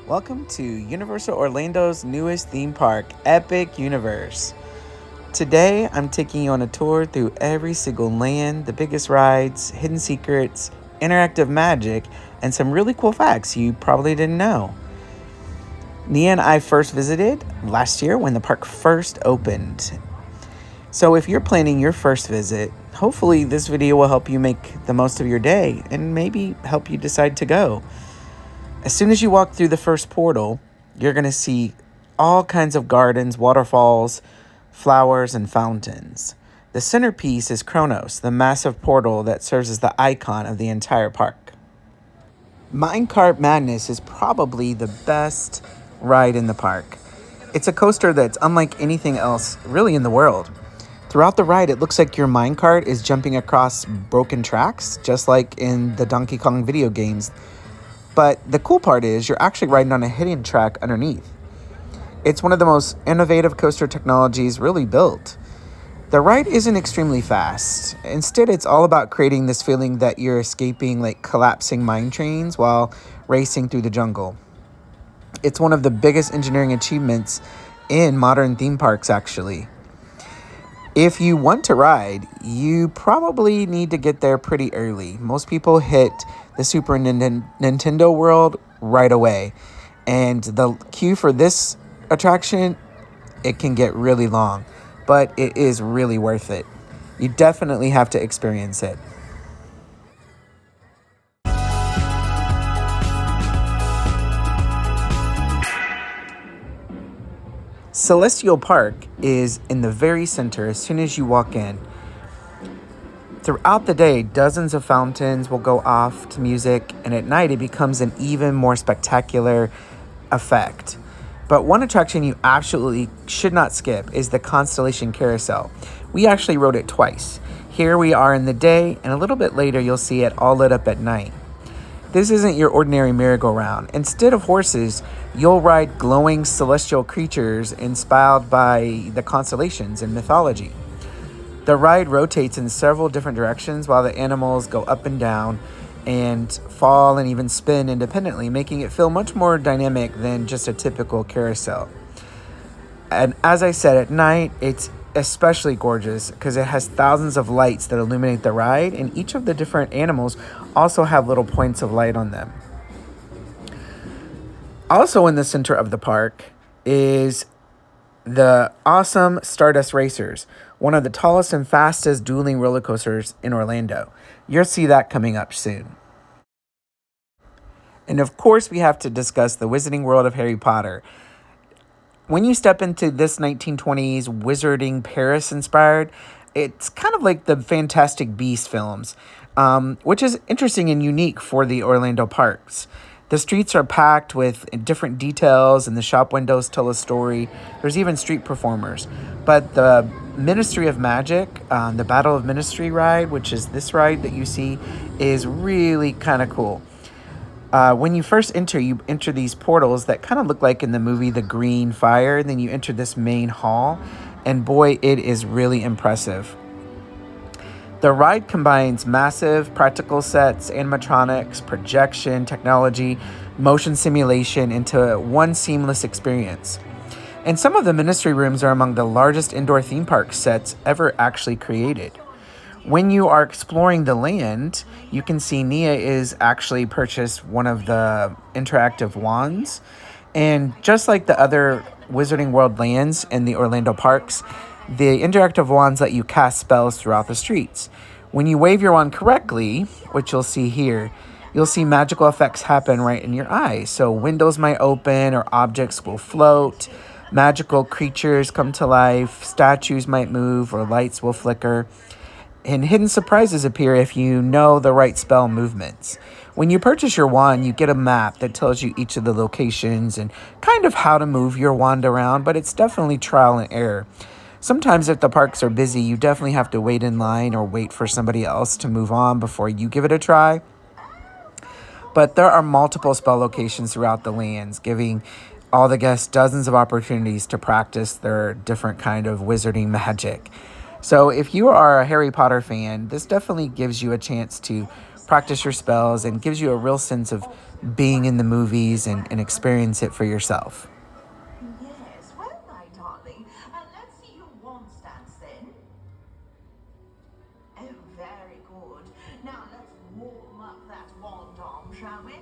Welcome to Universal Orlando's newest theme park, Epic Universe. Today, I'm taking you on a tour through every single land, the biggest rides, hidden secrets, interactive magic, and some really cool facts you probably didn't know. Nia and I first visited last year when the park first opened. So if you're planning your first visit, hopefully this video will help you make the most of your day and maybe help you decide to go. As soon as you walk through the first portal, you're going to see all kinds of gardens, waterfalls, flowers, and fountains. The centerpiece is Kronos, the massive portal that serves as the icon of the entire park. Minecart Madness is probably the best ride in the park. It's a coaster that's unlike anything else really in the world. Throughout the ride, it looks like your minecart is jumping across broken tracks, just like in the Donkey Kong video games. But the cool part is you're actually riding on a hidden track underneath. It's one of the most innovative coaster technologies really built. The ride isn't extremely fast. Instead, it's all about creating this feeling that you're escaping like collapsing mine trains while racing through the jungle. It's one of the biggest engineering achievements in modern theme parks, actually. If you want to ride, you probably need to get there pretty early. Most people hit the Super Nintendo World right away. And the queue for this attraction, it can get really long. But it is really worth it. You definitely have to experience it. Celestial Park is in the very center as soon as you walk in. Throughout the day, dozens of fountains will go off to music, and at night it becomes an even more spectacular effect. But one attraction you absolutely should not skip is the Constellation Carousel. We actually rode it twice. Here we are in the day, and a little bit later you'll see it all lit up at night. This isn't your ordinary merry-go-round. Instead of horses, you'll ride glowing celestial creatures inspired by the constellations in mythology. The ride rotates in several different directions while the animals go up and down and fall and even spin independently, making it feel much more dynamic than just a typical carousel. And as I said, at night, it's especially gorgeous because it has thousands of lights that illuminate the ride, and each of the different animals also have little points of light on them. Also in the center of the park is the awesome Stardust Racers, one of the tallest and fastest dueling roller coasters in Orlando. You'll see that coming up soon. And of course, we have to discuss the Wizarding World of Harry Potter. When you step into this 1920s wizarding Paris inspired, it's kind of like the Fantastic Beasts films, which is interesting and unique for the Orlando parks. The streets are packed with different details and the shop windows tell a story. There's even street performers. But the Ministry of Magic, the Battle of Ministry ride, which is this ride that you see, is really kind of cool. When you first enter, you enter these portals that kind of look like in the movie The Green Fire. Then you enter this main hall, and boy, it is really impressive. The ride combines massive practical sets, animatronics, projection, technology, motion simulation into one seamless experience. And some of the Ministry rooms are among the largest indoor theme park sets ever actually created. When you are exploring the land, you can see Nia is actually purchased one of the interactive wands. And just like the other Wizarding World lands in the Orlando parks, the interactive wands let you cast spells throughout the streets. When you wave your wand correctly, which you'll see here, you'll see magical effects happen right in your eyes. So windows might open or objects will float, magical creatures come to life, statues might move or lights will flicker. And hidden surprises appear if you know the right spell movements. When you purchase your wand, you get a map that tells you each of the locations and kind of how to move your wand around, but it's definitely trial and error. Sometimes if the parks are busy, you definitely have to wait in line or wait for somebody else to move on before you give it a try. But there are multiple spell locations throughout the lands, giving all the guests dozens of opportunities to practice their different kind of wizarding magic. So if you are a Harry Potter fan, this definitely gives you a chance to practice your spells and gives you a real sense of being in the movies and experience it for yourself. Yes, well, my darling, let's see your wand stance then. Oh, very good. Now let's warm up that wand arm, shall we?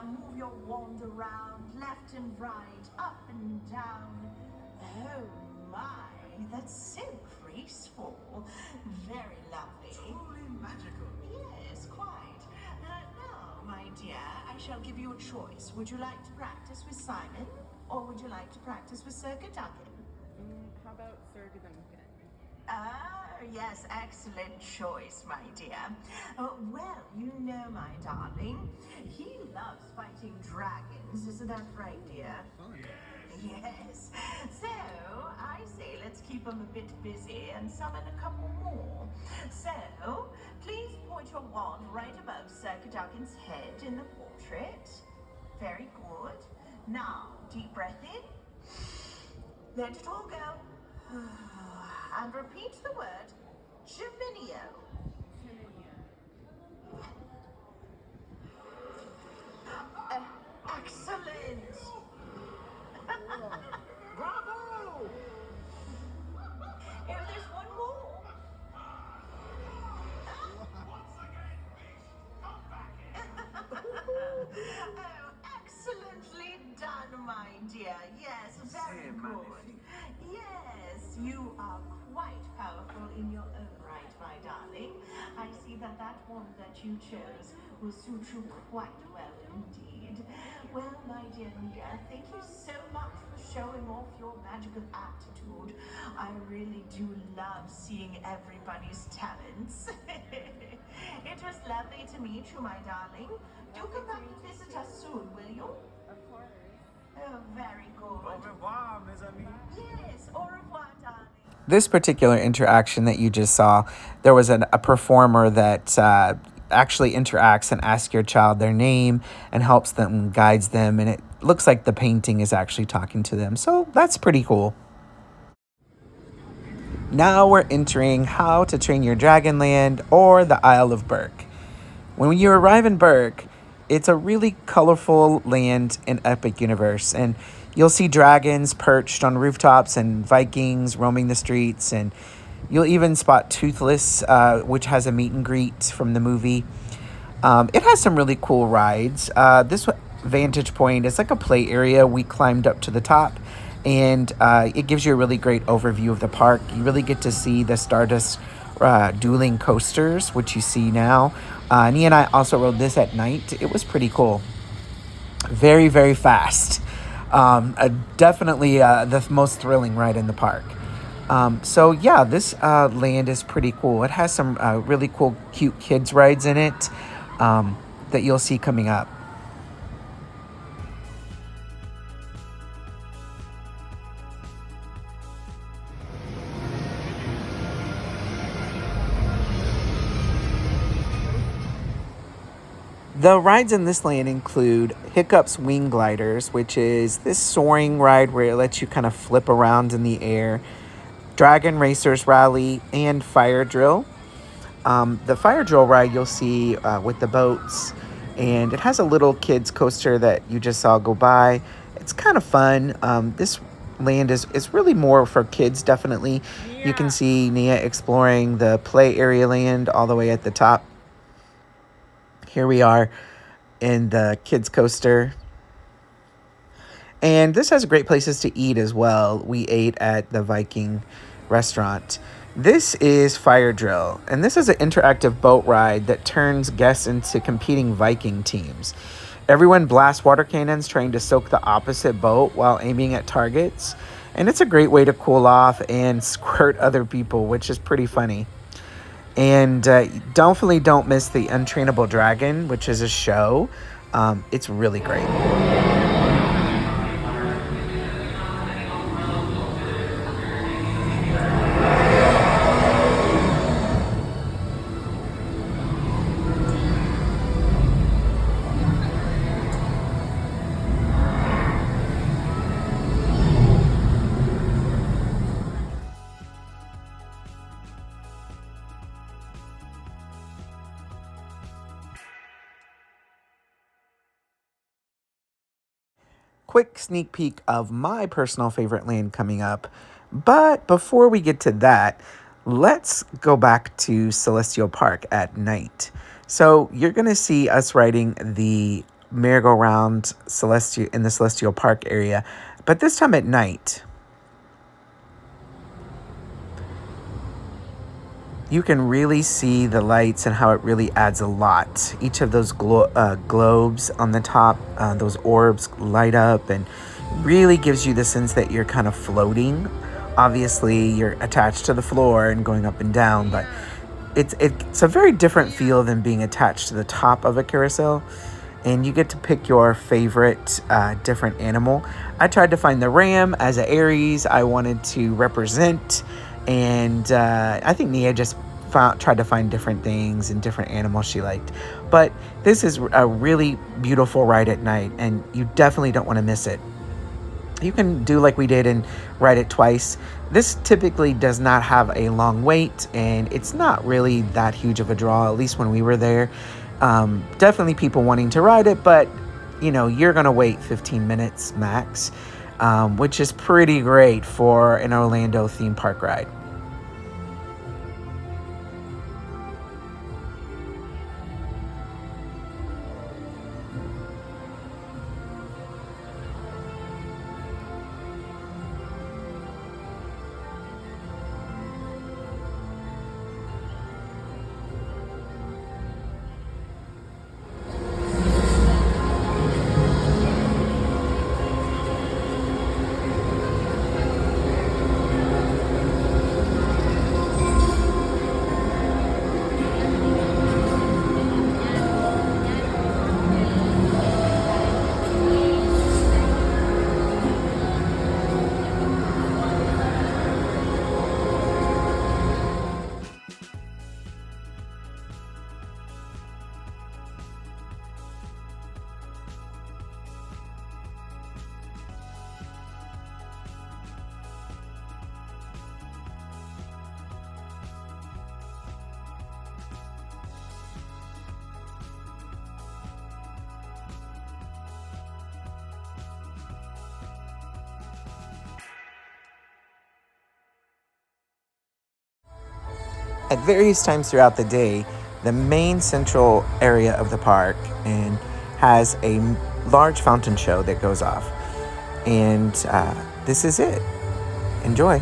Move your wand around, left and right, up and down. Oh my, that's so graceful. Very lovely. Truly magical. Yes, quite. Now, my dear, I shall give you a choice. Would you like to practice with Simon, or would you like to practice with Sir Cadogan? How about Sir Goduncan? Ah, yes, excellent choice, my dear. Well, you know, my darling, he loves fighting dragons, isn't that right, dear? Fun. Yes. So, I say let's keep him a bit busy and summon a couple more. So, please point your wand right above Sir Cadogan's head in the portrait. Very good. Now, deep breath in. Let it all go. And repeat the word Geminio. Excellent. Bravo! Oh, there's one more. Oh, excellently done, my dear. Yes, very good. Yes, you are quite powerful in your own right, my darling. I see that that one that you chose will suit you quite well indeed. Well, my dear Nia, thank you so much for showing off your magical aptitude. I really do love seeing everybody's talents. It was lovely to meet you, my darling. Do come back and visit us soon, will you? Of course. Oh, very Au good. revoir, mes amis. Yes, au revoir, darling. This particular interaction that you just saw, there was a performer that actually interacts and asks your child their name and helps them, guides them, and it looks like the painting is actually talking to them. So that's pretty cool. Now we're entering How to Train Your Dragon Land, or the Isle of Berk. When you arrive in Berk, it's a really colorful land and epic universe, and you'll see dragons perched on rooftops and Vikings roaming the streets, and you'll even spot Toothless, which has a meet and greet from the movie. It has some really cool rides. This vantage point is like a play area. We climbed up to the top, and it gives you a really great overview of the park. You really get to see the Stardust dueling coasters, which you see now. Nia and I also rode this at night. It was pretty cool. Very, very fast. Definitely the most thrilling ride in the park. So yeah, this land is pretty cool. It has some really cool, cute kids rides in it that you'll see coming up. The rides in this land include Hiccup's Wing Gliders, which is this soaring ride where it lets you kind of flip around in the air, Dragon Racers Rally, and Fire Drill. The Fire Drill ride you'll see with the boats, and it has a little kids coaster that you just saw go by. It's kind of fun. This land is really more for kids, definitely. Yeah. You can see Nia exploring the play area land all the way at the top. Here we are in the kids coaster. And this has great places to eat as well. We ate at the Viking restaurant. This is Fire Drill, and this is an interactive boat ride that turns guests into competing Viking teams. Everyone blasts water cannons trying to soak the opposite boat while aiming at targets. And it's a great way to cool off and squirt other people, which is pretty funny. And definitely don't miss the Untrainable Dragon, which is a show. It's really great. quick sneak peek of my personal favorite land coming up. But before we get to that, let's go back to Celestial Park at night. So you're going to see us riding the merry-go-round in the Celestial Park area, but this time at night. You can really see the lights and how it really adds a lot. Each of those globes on the top, those orbs light up and really gives you the sense that you're kind of floating. Obviously, you're attached to the floor and going up and down, but it's a very different feel than being attached to the top of a carousel. And you get to pick your favorite different animal. I tried to find the ram as an Aries I wanted to represent. And I think Nia just tried to find different things and different animals she liked. But this is a really beautiful ride at night, and you definitely don't want to miss it. You can do like we did and ride it twice. This typically does not have a long wait, and it's not really that huge of a draw, at least when we were there. Definitely people wanting to ride it, but you're going to wait 15 minutes max. Which is pretty great for an Orlando theme park ride. At various times throughout the day, the main central area of the park and has a large fountain show that goes off. And this is it. Enjoy.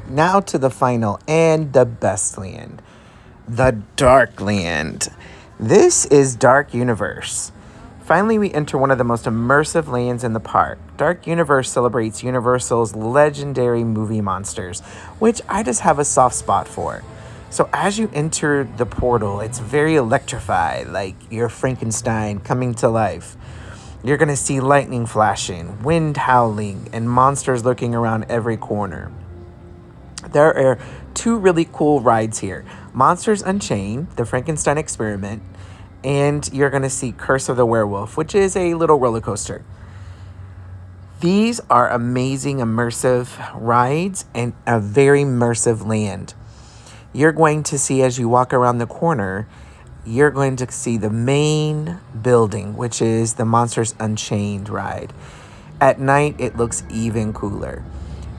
Now to the final and the best land, the Dark Land. This is Dark Universe. Finally, we enter one of the most immersive lands in the park. Dark Universe celebrates Universal's legendary movie monsters, which I just have a soft spot for. So as you enter the portal, it's very electrified, like you're Frankenstein coming to life. You're going to see lightning flashing, wind howling, and monsters lurking around every corner. There are two really cool rides here. Monsters Unchained, the Frankenstein Experiment, and you're going to see Curse of the Werewolf, which is a little roller coaster. These are amazing immersive rides and a very immersive land. You're going to see, as you walk around the corner, you're going to see the main building, which is the Monsters Unchained ride. At night, it looks even cooler.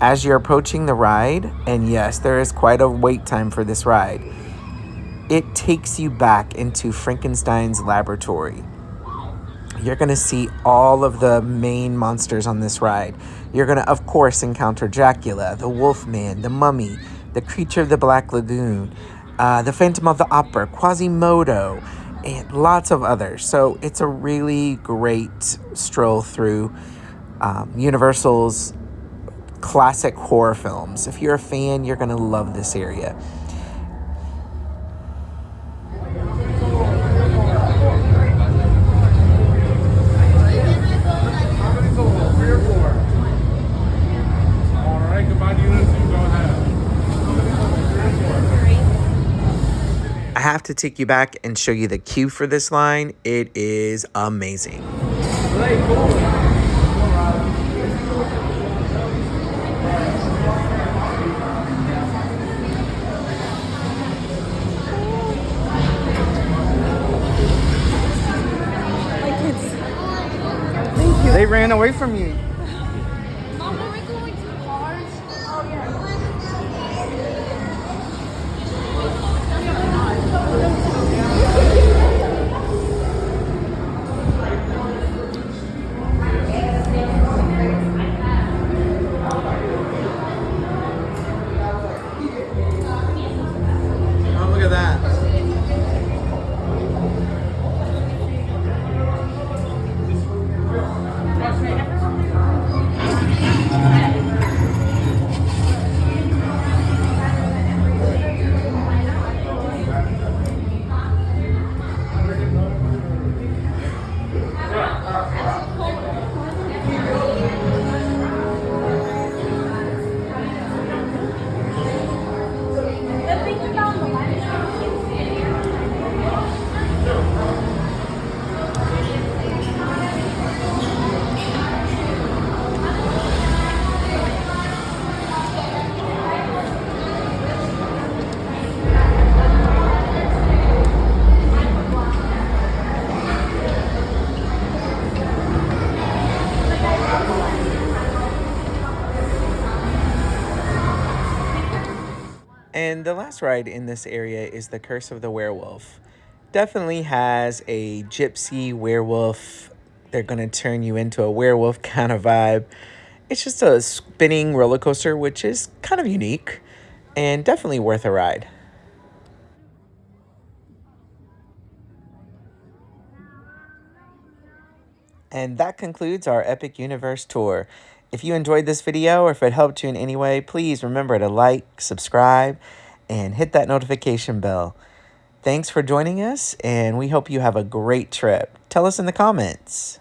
As you're approaching the ride, and yes, there is quite a wait time for this ride, it takes you back into Frankenstein's laboratory. You're going to see all of the main monsters on this ride. You're going to, of course, encounter Dracula, the Wolfman, the Mummy, the Creature of the Black Lagoon, the Phantom of the Opera, Quasimodo, and lots of others. So it's a really great stroll through Universal's classic horror films. If you're a fan, you're going to love this area. I have to take you back and show you the queue for this line. It is amazing. They ran away from you. Mom, are we going to cars? Oh, yeah. Oh, look at that. And the last ride in this area is the Curse of the Werewolf. Definitely has a gypsy werewolf, they're going to turn you into a werewolf kind of vibe. It's just a spinning roller coaster, which is kind of unique and definitely worth a ride. And that concludes our Epic Universe tour. If you enjoyed this video or if it helped you in any way, please remember to like, subscribe, and hit that notification bell. Thanks for joining us, and we hope you have a great trip. Tell us in the comments.